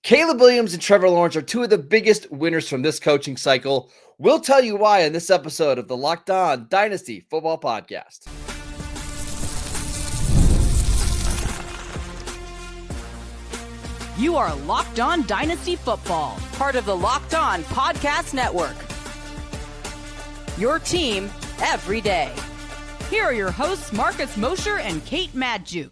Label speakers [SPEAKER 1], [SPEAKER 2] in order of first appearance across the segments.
[SPEAKER 1] Caleb Williams and Trevor Lawrence are two of the biggest winners from this coaching cycle. We'll tell you why in this episode of the Locked On Dynasty Football Podcast.
[SPEAKER 2] You are Locked On Dynasty Football, part of the Locked On Podcast Network. Your team every day. Here are your hosts, Marcus Mosher and Kate Madjuk.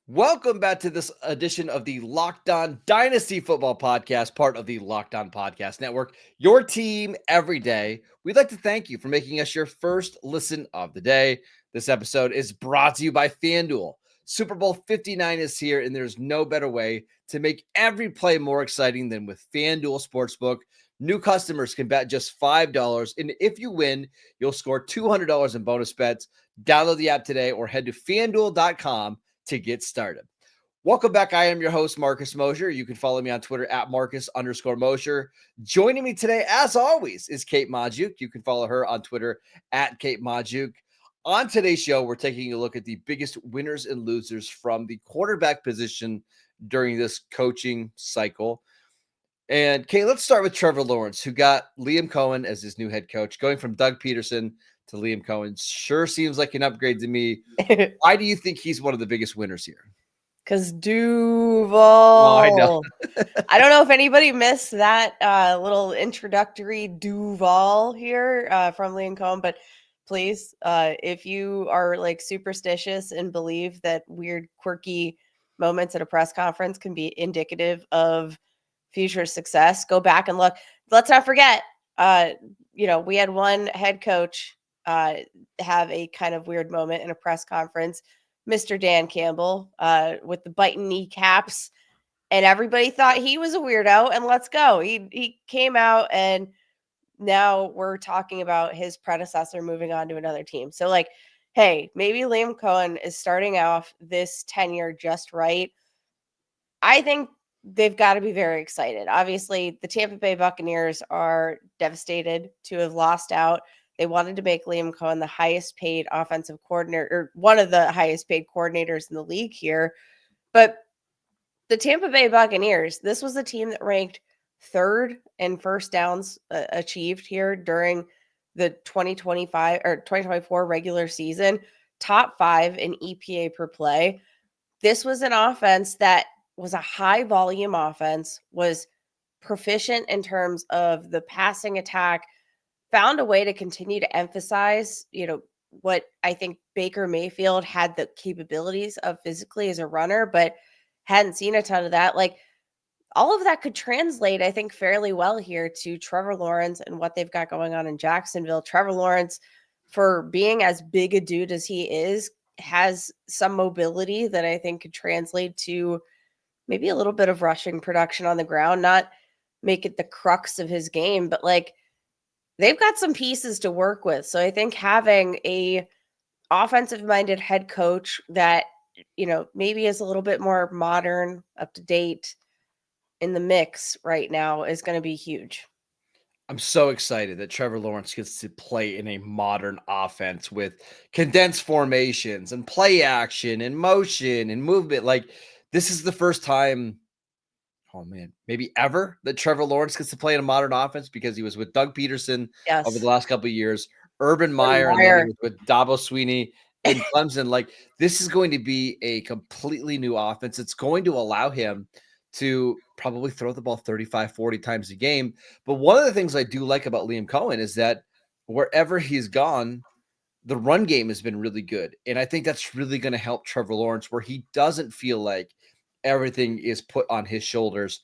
[SPEAKER 1] Welcome back to this edition of the Locked On Dynasty Football Podcast, part of the Locked On Podcast Network. Your team every day. We'd like to thank you for making us your first listen of the day. This episode is brought to you by FanDuel. Super Bowl 59 is here, and there's no better way to make every play more exciting than with FanDuel Sportsbook. New customers can bet just $5, and if you win, you'll score $200 in bonus bets. Download the app today or head to FanDuel.com to get started. Welcome back. I am your host, Marcus Mosher. You can follow me on Twitter at Marcus_Mosher. Joining me today, as always, is Kate Madjuk. You can follow her on Twitter at Kate Madjuk. On today's show, we're taking a look at the biggest winners and losers from the quarterback position during this coaching cycle. And Kate, let's start with Trevor Lawrence, who got Liam Coen as his new head coach. Going from Doug Peterson to Liam Coen sure seems like an upgrade to me. Why do you think he's one of the biggest winners here?
[SPEAKER 3] Because Duval.
[SPEAKER 1] Oh, I know.
[SPEAKER 3] I don't know if anybody missed that little introductory Duval here from Liam Coen, but please, if you are like superstitious and believe that weird, quirky moments at a press conference can be indicative of future success, go back and look. Let's not forget, we had one head coach have a kind of weird moment in a press conference, Mr. Dan Campbell, with the biting kneecaps, and everybody thought he was a weirdo, and let's go. He came out, and now we're talking about his predecessor moving on to another team. So like, hey, maybe Liam Coen is starting off this tenure just right. I think they've got to be very excited. Obviously, the Tampa Bay Buccaneers are devastated to have lost out. They wanted to make Liam Coen the highest paid offensive coordinator, or one of the highest paid coordinators in the league here. But the Tampa Bay Buccaneers, this was a team that ranked third in first downs achieved here during the 2025 or 2024 regular season, top 5 in EPA per play. This was an offense that was a high volume offense, was proficient in terms of the passing attack, found a way to continue to emphasize, what I think Baker Mayfield had the capabilities of physically as a runner, but hadn't seen a ton of that. Like, all of that could translate, I think, fairly well here to Trevor Lawrence and what they've got going on in Jacksonville. Trevor Lawrence, for being as big a dude as he is, has some mobility that I think could translate to maybe a little bit of rushing production on the ground, not make it the crux of his game, but like, they've got some pieces to work with. So I think having a offensive-minded head coach that, maybe is a little bit more modern, up to date in the mix right now is going to be huge.
[SPEAKER 1] I'm so excited that Trevor Lawrence gets to play in a modern offense with condensed formations and play action and motion and movement. Like, this is the first time, maybe ever, that Trevor Lawrence gets to play in a modern offense, because he was with Doug Peterson over the last couple of years, Urban Meyer, and then he was with Dabo Swinney and Clemson. Like, this is going to be a completely new offense. It's going to allow him to probably throw the ball 35, 40 times a game. But one of the things I do like about Liam Coen is that wherever he's gone, the run game has been really good. And I think that's really going to help Trevor Lawrence, where he doesn't feel like everything is put on his shoulders.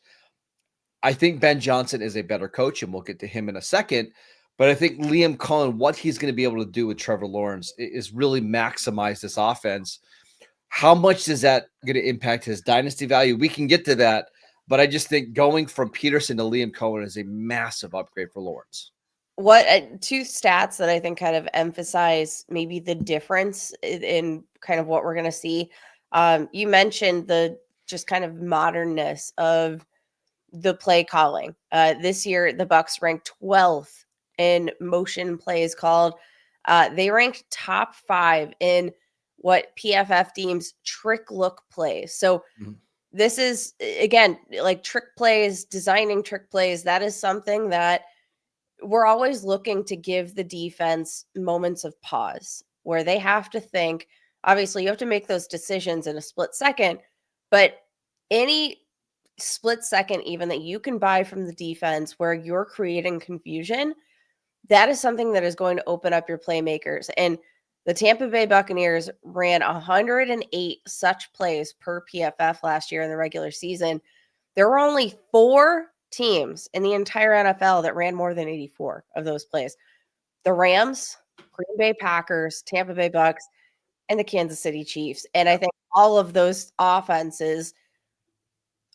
[SPEAKER 1] I think Ben Johnson is a better coach, and we'll get to him in a second. But I think Liam Coen, what he's going to be able to do with Trevor Lawrence is really maximize this offense. How much is that going to impact his dynasty value? We can get to that, but I just think going from Peterson to Liam Coen is a massive upgrade for Lawrence.
[SPEAKER 3] What two stats that I think kind of emphasize maybe the difference in kind of what we're going to see. You mentioned the just kind of modernness of the play calling. This year, the Bucs ranked 12th in motion plays called. They ranked top 5 in what PFF deems trick look plays. So this is, again, like trick plays, designing trick plays. That is something that we're always looking to give the defense moments of pause where they have to think. Obviously, you have to make those decisions in a split second, but any split second, even that you can buy from the defense where you're creating confusion, that is something that is going to open up your playmakers. And the Tampa Bay Buccaneers ran 108 such plays per PFF last year in the regular season. There were only 4 teams in the entire NFL that ran more than 84 of those plays. The Rams, Green Bay Packers, Tampa Bay Bucks, and the Kansas City Chiefs. And I think all of those offenses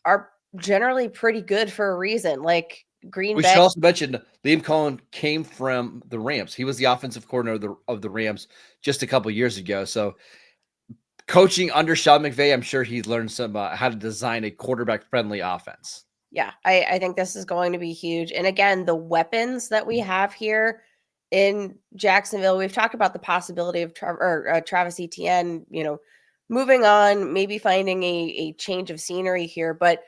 [SPEAKER 3] are generally pretty good for a reason. Like Green
[SPEAKER 1] We
[SPEAKER 3] Bay.
[SPEAKER 1] should also mention Liam Coen came from the Rams. He was the offensive coordinator of the Rams just a couple years ago. So coaching under Sean McVay, I'm sure he learned some how to design a quarterback-friendly offense.
[SPEAKER 3] Yeah, I think this is going to be huge. And again, the weapons that we have here in Jacksonville, we've talked about the possibility of Travis Etienne, moving on, maybe finding a change of scenery here. But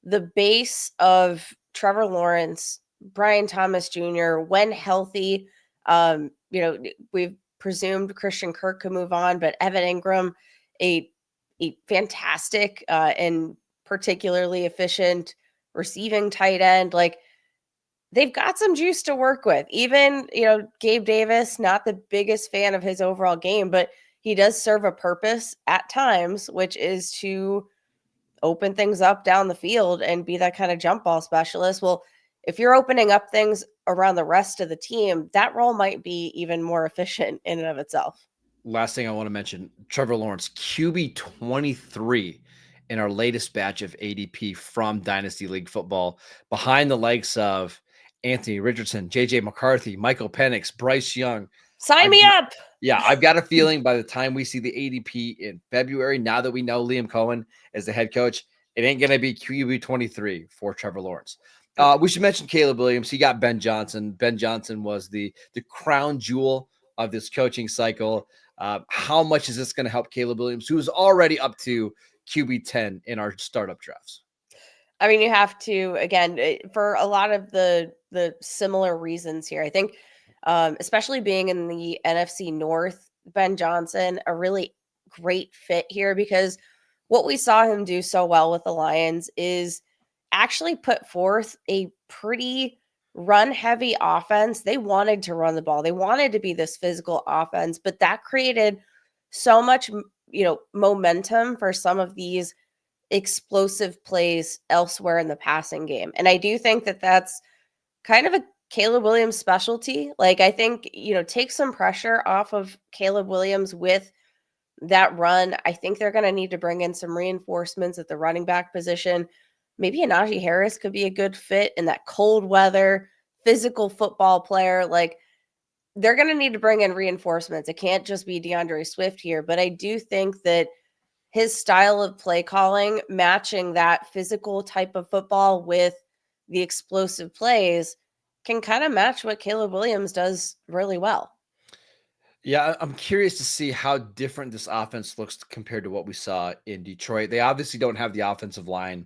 [SPEAKER 3] the base of Trevor Lawrence, Brian Thomas Jr., when healthy, we've presumed Christian Kirk could move on, but Evan Ingram, a fantastic and particularly efficient receiving tight end. Like, they've got some juice to work with. Even, Gabe Davis, not the biggest fan of his overall game, but he does serve a purpose at times, which is to open things up down the field and be that kind of jump ball specialist. Well, if you're opening up things around the rest of the team, that role might be even more efficient in and of itself.
[SPEAKER 1] Last thing I want to mention, Trevor Lawrence, QB 23 in our latest batch of ADP from Dynasty League football, behind the likes of Anthony Richardson, JJ McCarthy, Michael Penix, Bryce Young.
[SPEAKER 3] Sign me up.
[SPEAKER 1] Yeah, I've got a feeling by the time we see the ADP in February, now that we know Liam Coen as the head coach, it ain't going to be QB 23 for Trevor Lawrence. We should mention Caleb Williams. He got Ben Johnson. Ben Johnson was the crown jewel of this coaching cycle. How much is this going to help Caleb Williams, who's already up to QB 10 in our startup drafts?
[SPEAKER 3] I mean, you have to, again, for a lot of the similar reasons here. I think, especially being in the NFC North, Ben Johnson, a really great fit here, because what we saw him do so well with the Lions is actually put forth a pretty run-heavy offense. They wanted to run the ball. They wanted to be this physical offense, but that created so much, momentum for some of these explosive plays elsewhere in the passing game. And I do think that that's kind of a Caleb Williams specialty. Like, I think, take some pressure off of Caleb Williams with that run. I think they're going to need to bring in some reinforcements at the running back position. Maybe a Najee Harris could be a good fit in that cold weather, physical football player. Like, they're going to need to bring in reinforcements. It can't just be DeAndre Swift here. But I do think that his style of play calling, matching that physical type of football with the explosive plays, can kind of match what Caleb Williams does really well.
[SPEAKER 1] Yeah, I'm curious to see how different this offense looks compared to what we saw in Detroit. They obviously don't have the offensive line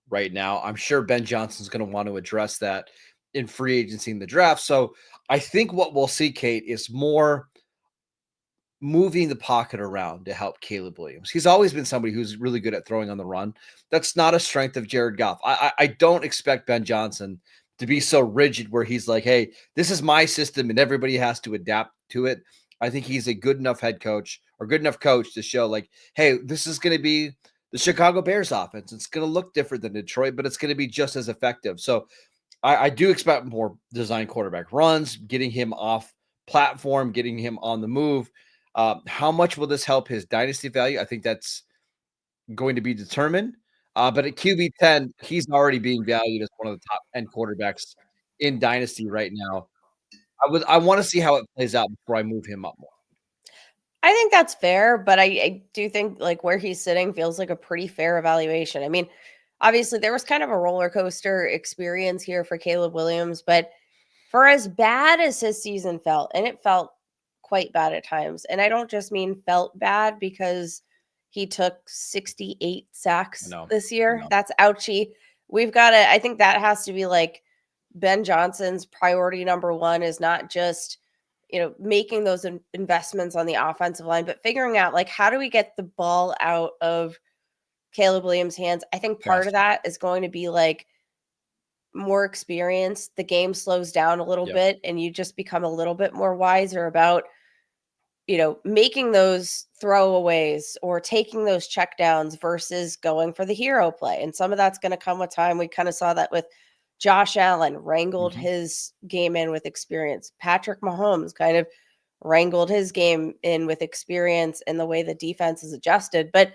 [SPEAKER 1] right now. I'm sure Ben Johnson's going to want to address that in free agency in the draft. So I think what we'll see, Kate, is more moving the pocket around to help Caleb Williams. He's always been somebody who's really good at throwing on the run. That's not a strength of Jared Goff. I don't expect Ben Johnson to be so rigid where he's like, hey, this is my system and everybody has to adapt to it. I think he's a good enough head coach or good enough coach to show like, hey, this is going to be the Chicago Bears offense. It's going to look different than Detroit, but it's going to be just as effective. So I do expect more design quarterback runs, getting him off platform, getting him on the move. How much will this help his dynasty value? I think that's going to be determined. But at QB 10, he's already being valued as one of the top 10 quarterbacks in dynasty right now. I want to see how it plays out before I move him up more.
[SPEAKER 3] I think that's fair, but I do think like where he's sitting feels like a pretty fair evaluation. I mean, obviously there was kind of a roller coaster experience here for Caleb Williams, but for as bad as his season felt, and it felt quite bad at times, and I don't just mean felt bad because he took 68 sacks
[SPEAKER 1] No,
[SPEAKER 3] this year.
[SPEAKER 1] no.
[SPEAKER 3] That's ouchy. We've got to, I think that has to be like Ben Johnson's priority number one is not just, making those investments on the offensive line, but figuring out like, how do we get the ball out of Caleb Williams' hands? I think part of that is going to be like more experience. The game slows down a little bit and you just become a little bit more wiser about, making those throwaways or taking those checkdowns versus going for the hero play. And some of that's going to come with time. We kind of saw that with Josh Allen, wrangled his game in with experience. Patrick Mahomes kind of wrangled his game in with experience and the way the defense is adjusted. But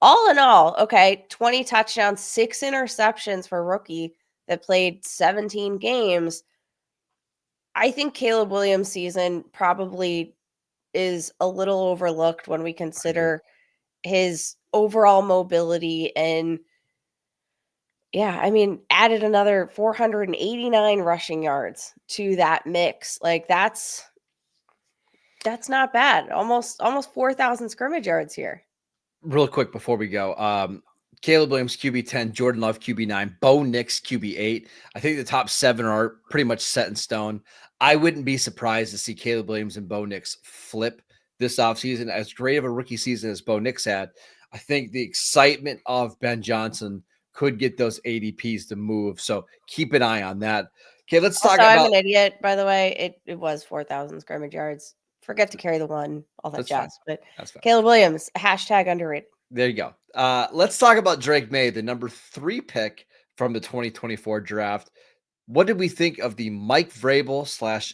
[SPEAKER 3] all in all, okay, 20 touchdowns, 6 interceptions for a rookie that played 17 games. I think Caleb Williams' season probably is a little overlooked when we consider his overall mobility and added another 489 rushing yards to that mix. Like that's not bad. Almost 4,000 scrimmage yards here.
[SPEAKER 1] Real quick before we go, Caleb Williams QB 10, Jordan Love QB 9, Bo Nix QB 8. I think the top 7 are pretty much set in stone. I wouldn't be surprised to see Caleb Williams and Bo Nix flip this offseason. As great of a rookie season as Bo Nix had, I think the excitement of Ben Johnson could get those ADPs to move. So keep an eye on that. Okay, let's talk about.
[SPEAKER 3] I'm an idiot, by the way. It was 4,000 scrimmage yards. Forget to carry the one, all that jazz. But Caleb Williams, hashtag underrated.
[SPEAKER 1] There you go. Let's talk about Drake Maye, the number 3 pick from the 2024 draft. What did we think of the Mike Vrabel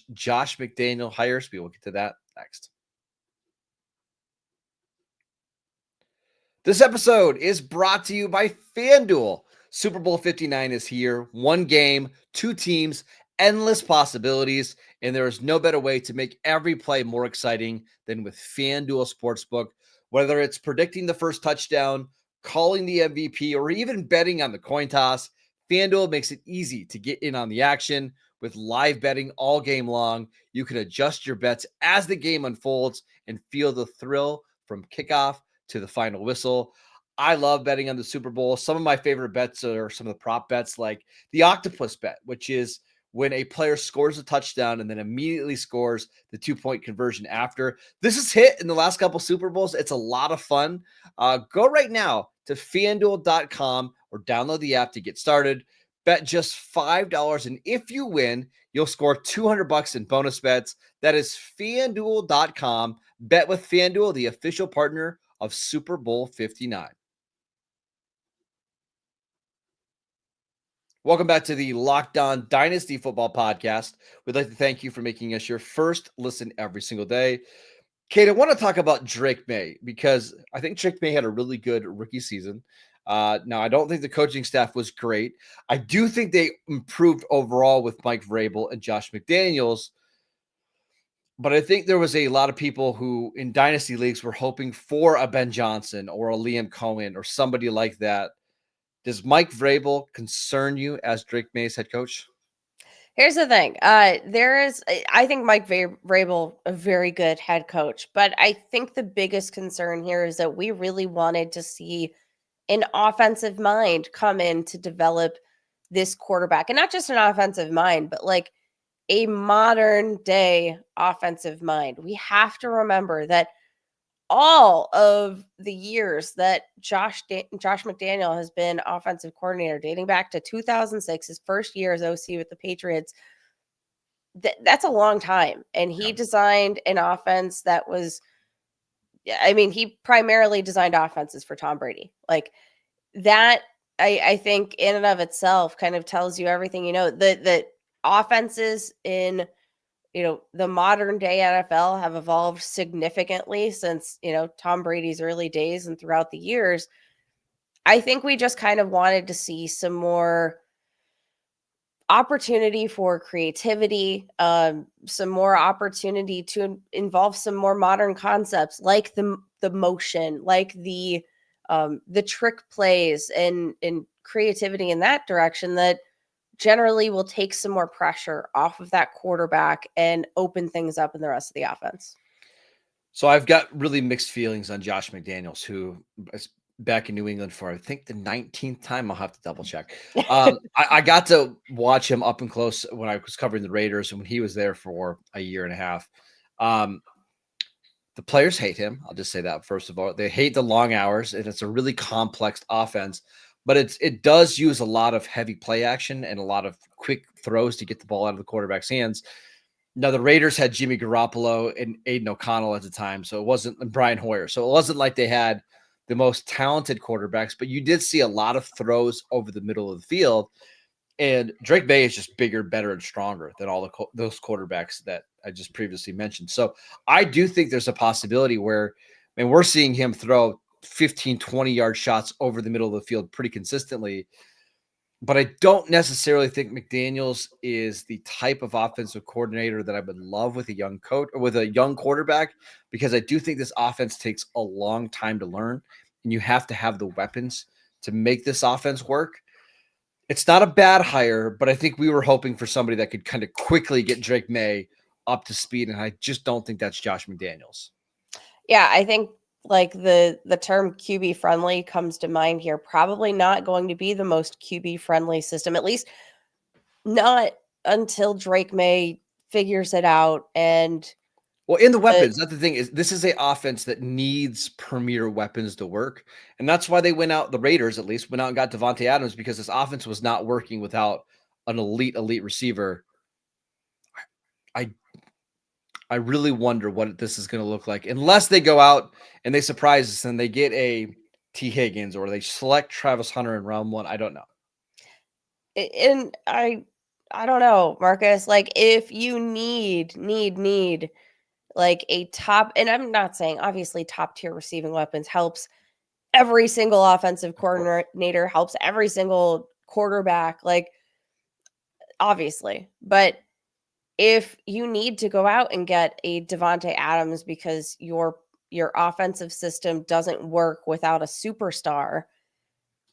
[SPEAKER 1] / Josh McDaniel hires? We will get to that next. This episode is brought to you by FanDuel. Super Bowl 59 is here. 1 game, 2 teams, endless possibilities, and there is no better way to make every play more exciting than with FanDuel Sportsbook. Whether it's predicting the first touchdown, calling the MVP, or even betting on the coin toss, FanDuel makes it easy to get in on the action. With live betting all game long, you can adjust your bets as the game unfolds and feel the thrill from kickoff to the final whistle. I love betting on the Super Bowl. Some of my favorite bets are some of the prop bets, like the octopus bet, which is when a player scores a touchdown and then immediately scores the 2-point conversion after. This has hit in the last couple Super Bowls. It's a lot of fun. Go right now to FanDuel.com or download the app to get started. Bet just $5, and if you win, you'll score $200 in bonus bets. That is FanDuel.com. Bet with FanDuel, the official partner of Super Bowl 59. Welcome back to the Locked On Dynasty Football Podcast. We'd like to thank you for making us your first listen every single day. Kate, I want to talk about Drake Maye because I think Drake Maye had a really good rookie season. Now, I don't think the coaching staff was great. I do think they improved overall with Mike Vrabel and Josh McDaniels. But I think there was a lot of people who in dynasty leagues were hoping for a Ben Johnson or a Liam Coen or somebody like that. Does Mike Vrabel concern you as Drake Maye's head coach?
[SPEAKER 3] Here's the thing. I think Mike Vrabel, a very good head coach, but I think the biggest concern here is that we really wanted to see an offensive mind come in to develop this quarterback, and not just an offensive mind, but like a modern day offensive mind. We have to remember that all of the years that Josh McDaniel has been offensive coordinator, dating back to 2006, his first year as OC with the Patriots, that's a long time. And he designed an offense that was, he primarily designed offenses for Tom Brady. Like that, I think in and of itself kind of tells you everything you know. The offenses in the modern day NFL have evolved significantly since, Tom Brady's early days and throughout the years. I think we just kind of wanted to see some more opportunity for creativity, some more opportunity to involve some more modern concepts like the motion, like the trick plays and creativity in that direction that generally will take some more pressure off of that quarterback and open things up in the rest of the offense.
[SPEAKER 1] So I've got really mixed feelings on Josh McDaniels, who is back in New England for, I think, the 19th time. I'll have to double check. I got to watch him up and close when I was covering the Raiders and when he was there for a year and a half. The players hate him. I'll just say that first of all. They hate the long hours, and it's a really complex offense. But it does use a lot of heavy play action and a lot of quick throws to get the ball out of the quarterback's hands. Now, the Raiders had Jimmy Garoppolo and Aiden O'Connell at the time, so it wasn't Brian Hoyer. So it wasn't like they had the most talented quarterbacks, but you did see a lot of throws over the middle of the field. And Drake Maye is just bigger, better, and stronger than all those quarterbacks that I just previously mentioned. So I do think there's a possibility where, I mean, we're seeing him throw 15, 20-yard shots over the middle of the field pretty consistently. But I don't necessarily think McDaniels is the type of offensive coordinator that I would love with a young coach or with a young quarterback, because I do think this offense takes a long time to learn, and you have to have the weapons to make this offense work. It's not a bad hire, but I think we were hoping for somebody that could kind of quickly get Drake Maye up to speed, and I just don't think that's Josh McDaniels.
[SPEAKER 3] Yeah, I think like the term QB friendly comes to mind here. Probably not going to be the most QB friendly system, at least not until Drake Maye figures it out. And
[SPEAKER 1] well, in the weapons, that's the thing, is this is an offense that needs premier weapons to work. And that's why they went out, the Raiders at least, went out and got Devontae Adams, because this offense was not working without an elite receiver. I really wonder what this is going to look like, unless they go out and they surprise us and they get a T. Higgins or they select Travis Hunter in round 1. I don't know.
[SPEAKER 3] And I don't know, Marcus, like if you need like a top, and I'm not saying obviously top tier receiving weapons helps every single offensive coordinator, helps every single quarterback, like obviously, but if you need to go out and get a Devontae Adams because your offensive system doesn't work without a superstar,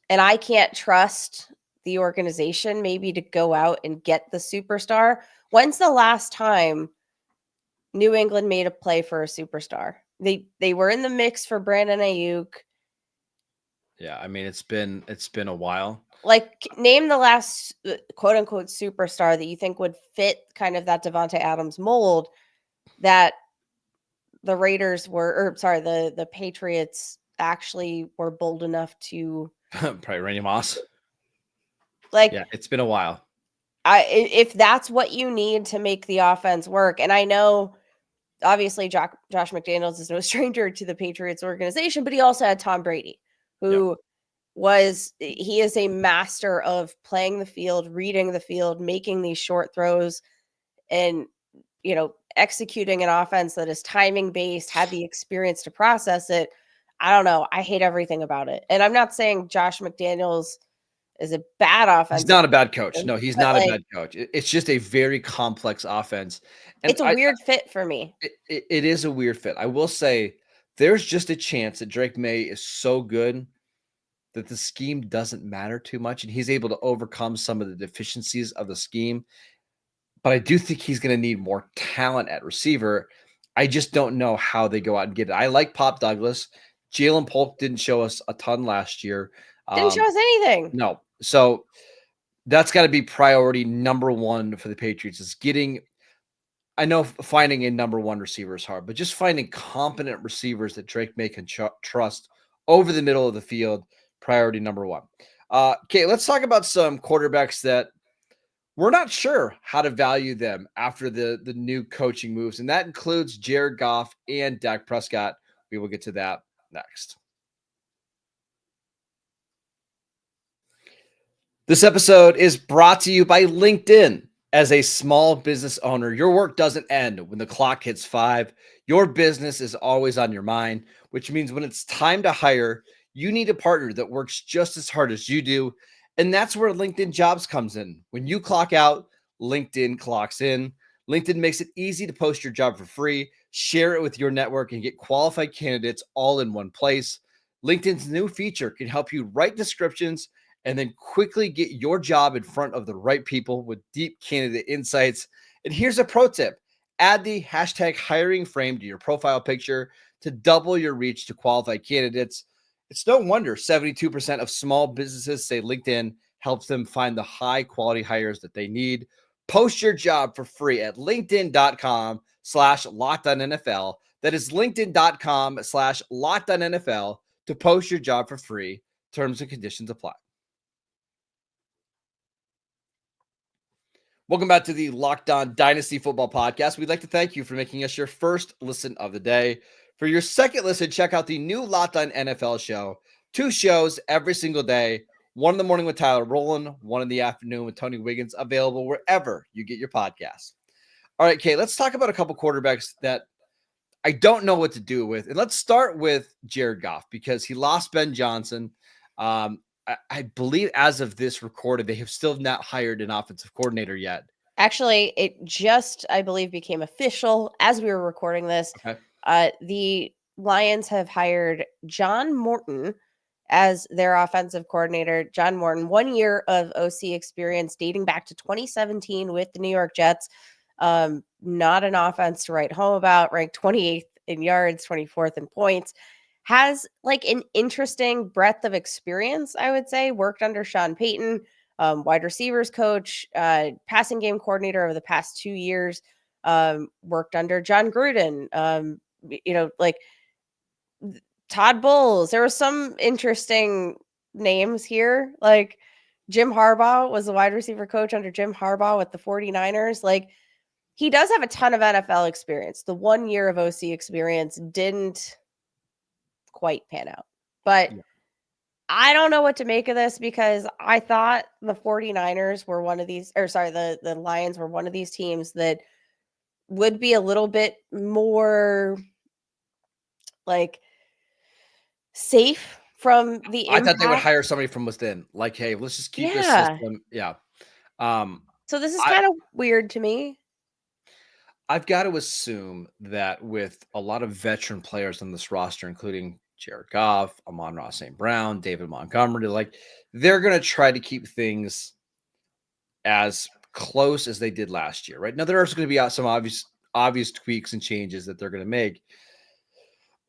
[SPEAKER 3] and I can't trust the organization maybe to go out and get the superstar. When's the last time New England made a play for a superstar? They were in the mix for Brandon Ayuk.
[SPEAKER 1] Yeah, I mean, it's been a while.
[SPEAKER 3] Like, name the last quote unquote superstar that you think would fit kind of that Devontae Adams mold that the Raiders were, or sorry, the Patriots actually were bold enough to
[SPEAKER 1] probably Randy Moss.
[SPEAKER 3] Like,
[SPEAKER 1] yeah, it's been a while.
[SPEAKER 3] If that's what you need to make the offense work, and I know obviously Josh McDaniels is no stranger to the Patriots organization, but he also had Tom Brady, who he is a master of playing the field, reading the field, making these short throws, and executing an offense that is timing based, had the experience to process it. I don't know. I hate everything about it. And I'm not saying Josh McDaniels is a bad offense.
[SPEAKER 1] He's not a bad coach. No, he's not a bad coach. It's just a very complex offense. And
[SPEAKER 3] it's a weird fit for me.
[SPEAKER 1] It is a weird fit. I will say there's just a chance that Drake Maye is so good that the scheme doesn't matter too much, and he's able to overcome some of the deficiencies of the scheme. But I do think he's going to need more talent at receiver. I just don't know how they go out and get it. I like Pop Douglas. Jalen Polk didn't show us a ton last year.
[SPEAKER 3] Didn't show us anything.
[SPEAKER 1] No. So that's got to be priority number 1 for the Patriots, is getting, I know finding a number 1 receiver is hard, but just finding competent receivers that Drake Maye can trust over the middle of the field, priority number 1. Okay, let's talk about some quarterbacks that we're not sure how to value them after the new coaching moves, and that includes Jared Goff and Dak Prescott. We will get to that next. This episode is brought to you by LinkedIn. As a small business owner, your work doesn't end when the clock hits 5. Your business is always on your mind, which means when it's time to hire, you need a partner that works just as hard as you do. And that's where LinkedIn Jobs comes in. When you clock out, LinkedIn clocks in. LinkedIn makes it easy to post your job for free, share it with your network, and get qualified candidates all in one place. LinkedIn's new feature can help you write descriptions and then quickly get your job in front of the right people with deep candidate insights. And here's a pro tip. Add the hashtag hiring frame to your profile picture to double your reach to qualified candidates. It's no wonder 72% of small businesses say LinkedIn helps them find the high quality hires that they need. Post your job for free at linkedin.com/LockedOnNFL. That is linkedin.com/LockedOnNFL to post your job for free. Terms and conditions apply. Welcome back to the Locked On Dynasty Football Podcast. We'd like to thank you for making us your first listen of the day. For your second listen, check out the new Locked On NFL show. 2 shows every single day. One in the morning with Tyler Rowland, one in the afternoon with Tony Wiggins, available wherever you get your podcasts. All right, Kate, let's talk about a couple quarterbacks that I don't know what to do with. And let's start with Jared Goff because he lost Ben Johnson. I believe as of this recorded, they have still not hired an offensive coordinator yet.
[SPEAKER 3] Actually, it just, I believe, became official as we were recording this.
[SPEAKER 1] Okay.
[SPEAKER 3] The Lions have hired John Morton as their offensive coordinator. John Morton, 1 year of OC experience dating back to 2017 with the New York Jets. Not an offense to write home about, ranked 28th in yards, 24th in points. Has like an interesting breadth of experience, I would say. Worked under Sean Payton, wide receivers coach, passing game coordinator over the past 2 years. Worked under John Gruden. Like Todd Bowles. There were some interesting names here. Like Jim Harbaugh was the wide receiver coach under Jim Harbaugh with the 49ers. Like he does have a ton of NFL experience. The 1 year of OC experience didn't quite pan out. But
[SPEAKER 1] Yeah.
[SPEAKER 3] I don't know what to make of this because I thought the 49ers were one of these, or sorry, the Lions were one of these teams that would be a little bit more like safe from the
[SPEAKER 1] I thought they would
[SPEAKER 3] impact.
[SPEAKER 1] hire somebody from within. Like, hey, let's just keep this
[SPEAKER 3] Yeah.
[SPEAKER 1] system. Yeah. Um,
[SPEAKER 3] So this is
[SPEAKER 1] I,
[SPEAKER 3] kind of weird to me.
[SPEAKER 1] I've got to assume that with a lot of veteran players on this roster, including Jared Goff, Amon-Ra St. Brown, David Montgomery, like they're going to try to keep things as close as they did last year, right? Now there's going to be some obvious tweaks and changes that they're going to make.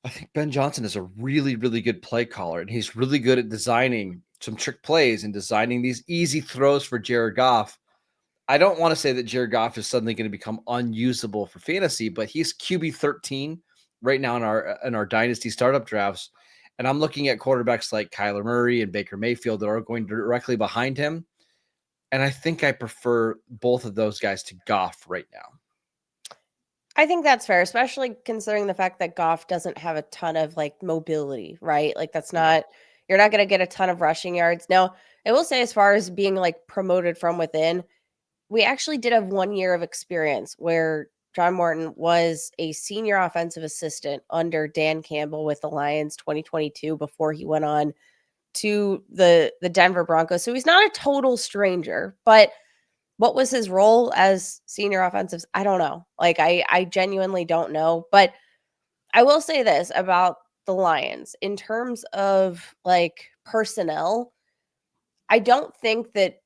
[SPEAKER 1] I think Ben Johnson is a really, really good play caller, and he's really good at designing some trick plays and designing these easy throws for Jared Goff. I don't want to say that Jared Goff is suddenly going to become unusable for fantasy, but he's QB 13 right now in our dynasty startup drafts. And I'm looking at quarterbacks like Kyler Murray and Baker Mayfield that are going directly behind him. And I think I prefer both of those guys to Goff right now.
[SPEAKER 3] I think that's fair, especially considering the fact that Goff doesn't have a ton of like mobility, right? Like that's not, you're not going to get a ton of rushing yards. Now, I will say, as far as being like promoted from within, we actually did have 1 year of experience where John Morton was a senior offensive assistant under Dan Campbell with the Lions 2022 before he went on to the Denver Broncos. So he's not a total stranger, but what was his role as senior offensive? I don't know. Like I genuinely don't know, but I will say this about the Lions in terms of like personnel. I don't think that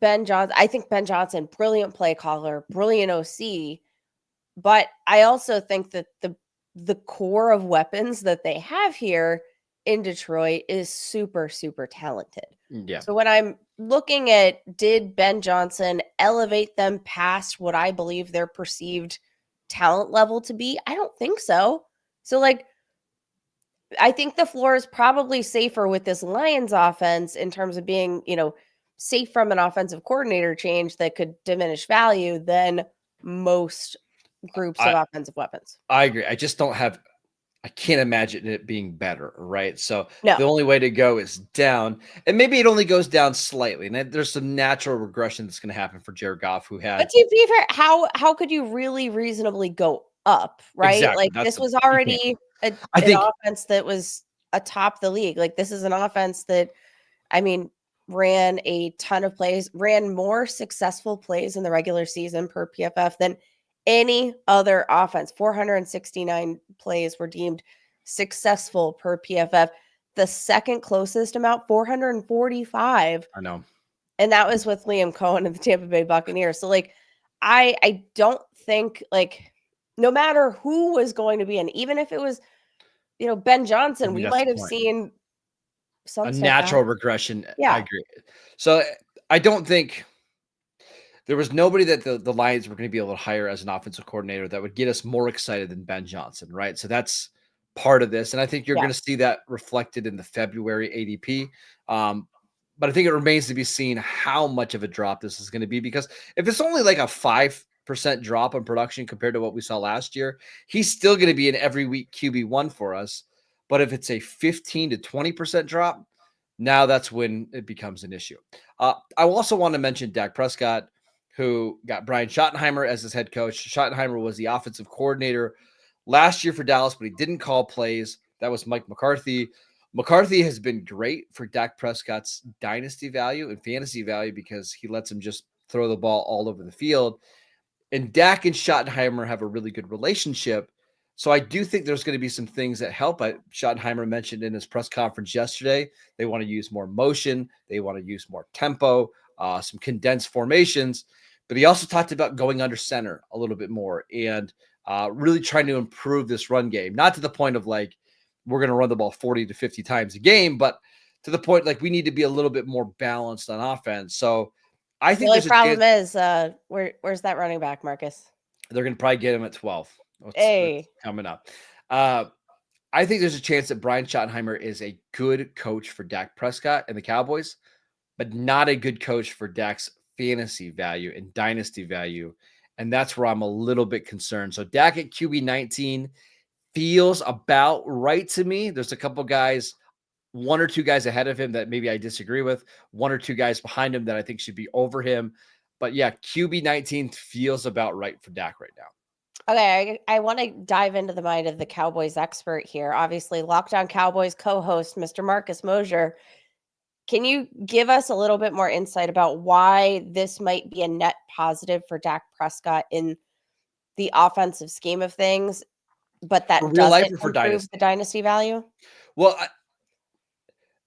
[SPEAKER 3] I think Ben Johnson, brilliant play caller, brilliant OC, but I also think that the core of weapons that they have here in Detroit is super, super talented.
[SPEAKER 1] Yeah.
[SPEAKER 3] So when I'm looking at, did Ben Johnson elevate them past what I believe their perceived talent level to be? I don't think so. So like, I think the floor is probably safer with this Lions offense in terms of being, safe from an offensive coordinator change that could diminish value than most groups of offensive weapons.
[SPEAKER 1] I agree. I can't imagine it being better, right? So
[SPEAKER 3] No.
[SPEAKER 1] the only way to go is down, and maybe it only goes down slightly. And there's some natural regression that's going to happen for Jared Goff, who had.
[SPEAKER 3] But to be fair, how could you really reasonably go up, right?
[SPEAKER 1] Exactly.
[SPEAKER 3] Like this was already
[SPEAKER 1] I
[SPEAKER 3] an
[SPEAKER 1] think
[SPEAKER 3] offense that was atop the league. Like this is an offense that, I mean, ran a ton of plays, ran more successful plays in the regular season per PFF than any other offense. 469 plays were deemed successful per PFF. The second closest amount, 445.
[SPEAKER 1] I know.
[SPEAKER 3] And that was with Liam Coen and the Tampa Bay Buccaneers. So like, I don't think, like, no matter who was going to be in, even if it was, Ben
[SPEAKER 1] I
[SPEAKER 3] Johnson,
[SPEAKER 1] think
[SPEAKER 3] we
[SPEAKER 1] that's
[SPEAKER 3] might
[SPEAKER 1] the
[SPEAKER 3] have
[SPEAKER 1] point.
[SPEAKER 3] seen
[SPEAKER 1] A
[SPEAKER 3] some
[SPEAKER 1] natural
[SPEAKER 3] setback.
[SPEAKER 1] regression. I
[SPEAKER 3] Yeah.
[SPEAKER 1] agree. So I don't think there was nobody that the Lions were going to be able to hire as an offensive coordinator that would get us more excited than Ben Johnson, right? So that's part of this. And I think you're
[SPEAKER 3] Yeah.
[SPEAKER 1] going to see that reflected in the February ADP. But I think it remains to be seen how much of a drop this is going to be, because if it's only like a 5% drop in production compared to what we saw last year, he's still going to be an every week QB1 for us. But if it's a 15 to 20% drop, now that's when it becomes an issue. I also want to mention Dak Prescott, who got Brian Schottenheimer as his head coach. Schottenheimer was the offensive coordinator last year for Dallas, but he didn't call plays. That was Mike McCarthy. McCarthy has been great for Dak Prescott's dynasty value and fantasy value because he lets him just throw the ball all over the field. And Dak and Schottenheimer have a really good relationship. So I do think there's going to be some things that help. Schottenheimer mentioned in his press conference yesterday, they want to use more motion. They want to use more tempo, some condensed formations. But he also talked about going under center a little bit more and really trying to improve this run game. Not to the point of like, we're going to run the ball 40 to 50 times a game, but to the point like we need to be a little bit more balanced on offense. So I
[SPEAKER 3] The
[SPEAKER 1] think
[SPEAKER 3] only
[SPEAKER 1] there's a
[SPEAKER 3] problem
[SPEAKER 1] chance
[SPEAKER 3] is, where's that running back, Marcus?
[SPEAKER 1] they're going to probably get him at 12. What's
[SPEAKER 3] Hey.
[SPEAKER 1] coming up? Uh, I think there's a chance that Brian Schottenheimer is a good coach for Dak Prescott and the Cowboys, but not a good coach for Dak's fantasy value and dynasty value. And that's where I'm a little bit concerned. So Dak at QB 19 feels about right to me. There's a couple guys, one or two guys ahead of him that maybe I disagree with, one or two guys behind him that I think should be over him. But yeah, QB 19 feels about right for Dak right now.
[SPEAKER 3] Okay, I want to dive into the mind of the Cowboys expert here. Obviously, Locked On Cowboys co-host Mr. Marcus Mosher. Can you give us a little bit more insight about why this might be a net positive for Dak Prescott in the offensive scheme of things, but
[SPEAKER 1] For
[SPEAKER 3] that
[SPEAKER 1] real life
[SPEAKER 3] doesn't
[SPEAKER 1] or for
[SPEAKER 3] improve
[SPEAKER 1] dynasty?
[SPEAKER 3] the dynasty value?
[SPEAKER 1] Well,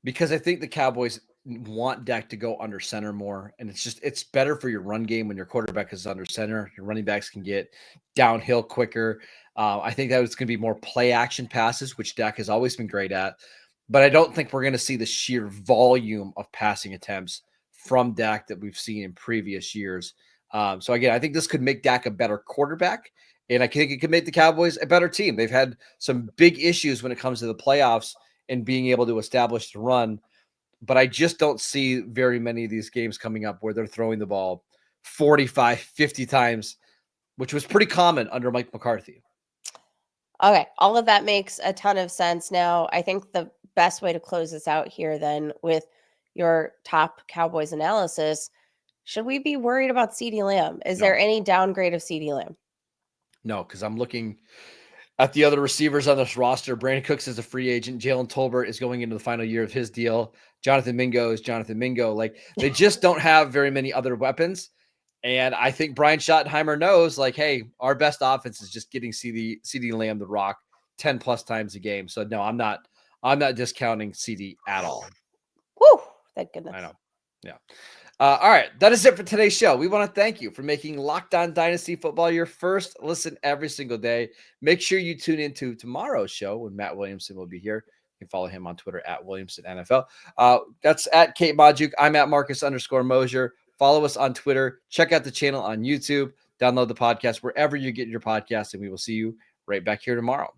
[SPEAKER 1] because I think the Cowboys want Dak to go under center more, and it's better for your run game when your quarterback is under center. Your running backs can get downhill quicker. I think that it's going to be more play action passes, which Dak has always been great at. But I don't think we're going to see the sheer volume of passing attempts from Dak that we've seen in previous years. So again, I think this could make Dak a better quarterback, and I think it could make the Cowboys a better team. They've had some big issues when it comes to the playoffs and being able to establish the run. But I just don't see very many of these games coming up where they're throwing the ball 45, 50 times, which was pretty common under Mike McCarthy.
[SPEAKER 3] Okay, all of that makes a ton of sense. Now, I think the best way to close this out here then with your top Cowboys analysis, should we be worried about CeeDee Lamb? Is there
[SPEAKER 1] No,
[SPEAKER 3] any downgrade of CeeDee Lamb?
[SPEAKER 1] no, because I'm looking at the other receivers on this roster. Brandon Cooks is a free agent. Jalen Tolbert is going into the final year of his deal. Jonathan Mingo is Jonathan Mingo. Like, they just don't have very many other weapons. And I think Brian Schottenheimer knows, like, hey, our best offense is just getting CeeDee Lamb the rock 10 plus times a game. So no, I'm not discounting CeeDee at all.
[SPEAKER 3] Whew, thank goodness.
[SPEAKER 1] I know. Yeah. All right. That is it for today's show. We want to thank you for making Locked On Dynasty Football your first listen every single day. Make sure you tune into tomorrow's show when Matt Williamson will be here. You can follow him on Twitter at Williamson NFL. That's at Kate Modjuk. I'm at Marcus_Mosier. Follow us on Twitter. Check out the channel on YouTube. Download the podcast wherever you get your podcast, and we will see you right back here tomorrow.